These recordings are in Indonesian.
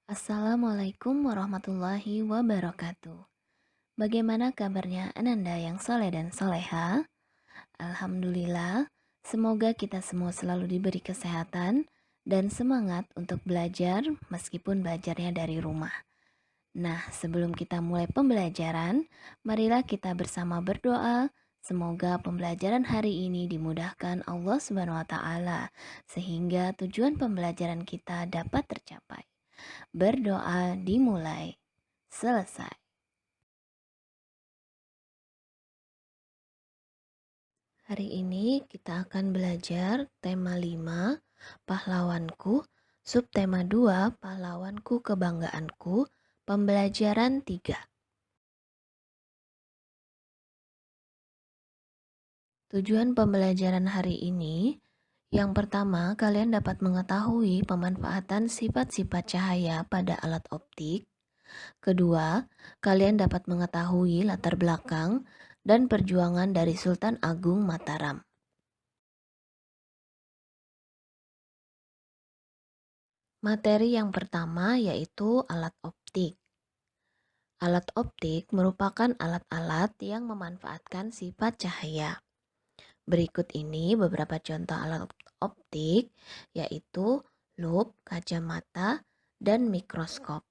Assalamualaikum warahmatullahi wabarakatuh. Bagaimana kabarnya Ananda yang soleh dan soleha? Alhamdulillah, semoga kita semua selalu diberi kesehatan dan semangat untuk belajar meskipun belajarnya dari rumah. Nah, sebelum kita mulai pembelajaran, marilah kita bersama berdoa. Semoga pembelajaran hari ini dimudahkan Allah Subhanahu wa taala sehingga tujuan pembelajaran kita dapat tercapai. Berdoa dimulai. Selesai. Hari ini kita akan belajar tema 5, pahlawanku, subtema 2, pahlawanku kebanggaanku, pembelajaran 3. Tujuan pembelajaran hari ini, yang pertama, kalian dapat mengetahui pemanfaatan sifat-sifat cahaya pada alat optik. Kedua, kalian dapat mengetahui latar belakang dan perjuangan dari Sultan Agung Mataram. Materi yang pertama yaitu alat optik. Alat optik merupakan alat-alat yang memanfaatkan sifat cahaya. Berikut ini beberapa contoh alat optik yaitu lup, kacamata, dan mikroskop.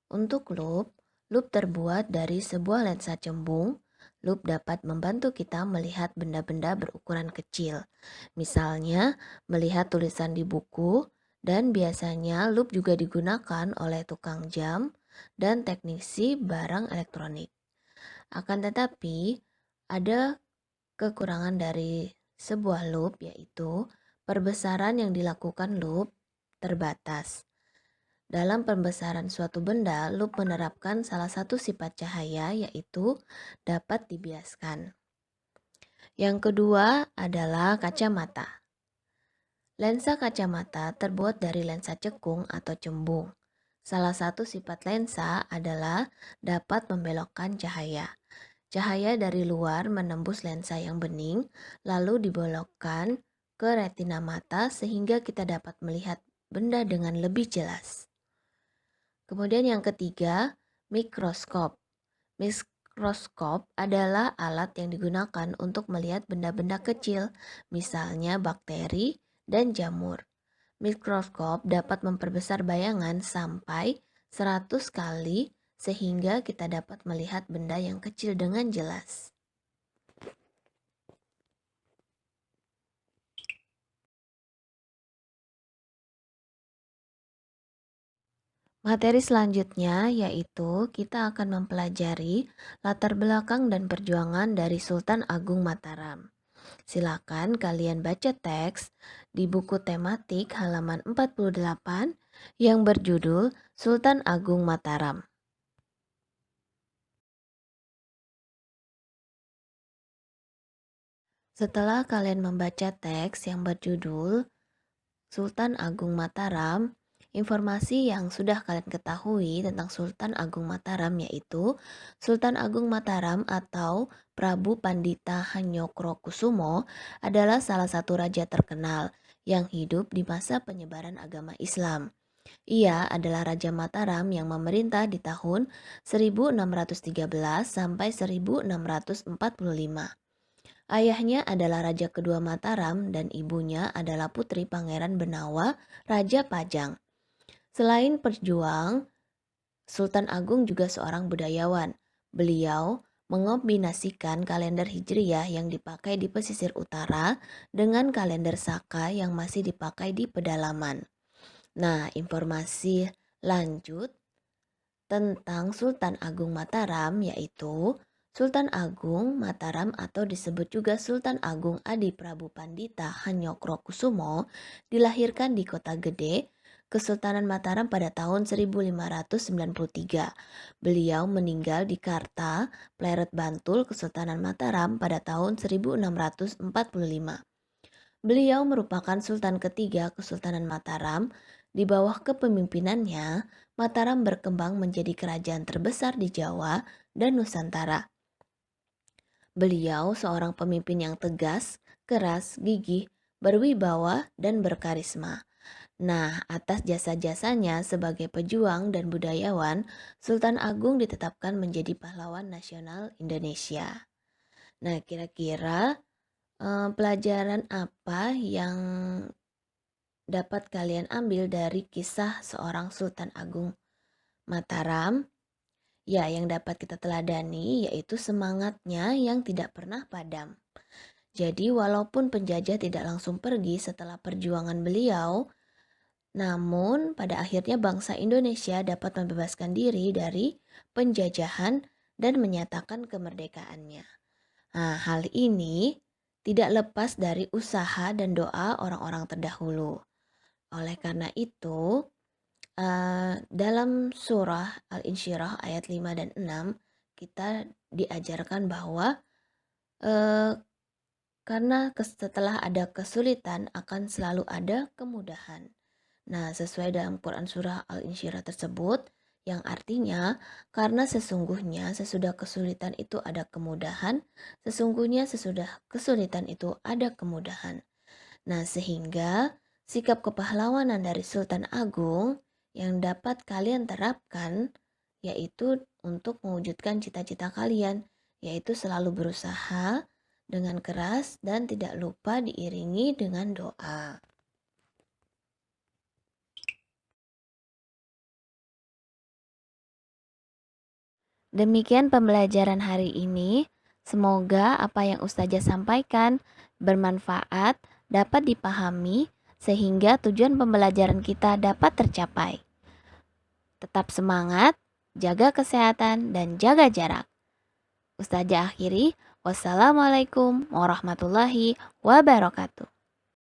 Untuk lup terbuat dari sebuah lensa cembung. Lup dapat membantu kita melihat benda-benda berukuran kecil. Misalnya, melihat tulisan di buku, dan biasanya lup juga digunakan oleh tukang jam dan teknisi barang elektronik. Akan tetapi, ada kekurangan dari sebuah lup yaitu perbesaran yang dilakukan lup terbatas. Dalam pembesaran suatu benda, lup menerapkan salah satu sifat cahaya yaitu dapat dibiaskan. Yang kedua adalah kacamata. Lensa kacamata terbuat dari lensa cekung atau cembung. Salah satu sifat lensa adalah dapat membelokkan cahaya. Cahaya dari luar menembus lensa yang bening, lalu dibelokkan ke retina mata sehingga kita dapat melihat benda dengan lebih jelas. Kemudian yang ketiga, mikroskop. Mikroskop adalah alat yang digunakan untuk melihat benda-benda kecil, misalnya bakteri dan jamur. Mikroskop dapat memperbesar bayangan sampai 100 kali sehingga kita dapat melihat benda yang kecil dengan jelas. Materi selanjutnya yaitu kita akan mempelajari latar belakang dan perjuangan dari Sultan Agung Mataram. Silakan kalian baca teks di buku tematik halaman 48 yang berjudul Sultan Agung Mataram. Setelah kalian membaca teks yang berjudul Sultan Agung Mataram, informasi yang sudah kalian ketahui tentang Sultan Agung Mataram yaitu Sultan Agung Mataram atau Prabu Pandita Hanyokrokusumo adalah salah satu raja terkenal yang hidup di masa penyebaran agama Islam. Ia adalah Raja Mataram yang memerintah di tahun 1613 sampai 1645. Ayahnya adalah Raja kedua Mataram dan ibunya adalah putri Pangeran Benawa, Raja Pajang. Selain perjuang, Sultan Agung juga seorang budayawan. Beliau mengombinasikan kalender Hijriyah yang dipakai di pesisir utara dengan kalender Saka yang masih dipakai di pedalaman. Nah, informasi lanjut tentang Sultan Agung Mataram yaitu Sultan Agung Mataram atau disebut juga Sultan Agung Adi Prabu Pandita Hanyokrokusumo dilahirkan di Kota Gede, Kesultanan Mataram pada tahun 1593. Beliau meninggal di Karta, Pleret Bantul, Kesultanan Mataram pada tahun 1645. Beliau merupakan Sultan ketiga Kesultanan Mataram. Di bawah kepemimpinannya, Mataram berkembang menjadi kerajaan terbesar di Jawa dan Nusantara. Beliau seorang pemimpin yang tegas, keras, gigih, berwibawa, dan berkarisma. Nah, atas jasa-jasanya sebagai pejuang dan budayawan, Sultan Agung ditetapkan menjadi pahlawan nasional Indonesia. Nah, kira-kira pelajaran apa yang dapat kalian ambil dari kisah seorang Sultan Agung Mataram? Ya, yang dapat kita teladani yaitu semangatnya yang tidak pernah padam. Jadi, walaupun penjajah tidak langsung pergi setelah perjuangan beliau, namun pada akhirnya bangsa Indonesia dapat membebaskan diri dari penjajahan dan menyatakan kemerdekaannya. Nah, hal ini tidak lepas dari usaha dan doa orang-orang terdahulu. Oleh karena itu, dalam surah Al-Insyirah ayat 5 dan 6, kita diajarkan bahwa karena setelah ada kesulitan akan selalu ada kemudahan. Nah, sesuai dalam Quran surah Al-Insyirah tersebut, yang artinya karena sesungguhnya sesudah kesulitan itu ada kemudahan, sesungguhnya sesudah kesulitan itu ada kemudahan. Nah, sehingga sikap kepahlawanan dari Sultan Agung yang dapat kalian terapkan yaitu untuk mewujudkan cita-cita kalian, yaitu selalu berusaha dengan keras dan tidak lupa diiringi dengan doa. Demikian pembelajaran hari ini. Semoga apa yang Ustazah sampaikan bermanfaat, dapat dipahami, sehingga tujuan pembelajaran kita dapat tercapai. Tetap semangat, jaga kesehatan, dan jaga jarak. Ustazah akhiri, wassalamualaikum warahmatullahi wabarakatuh.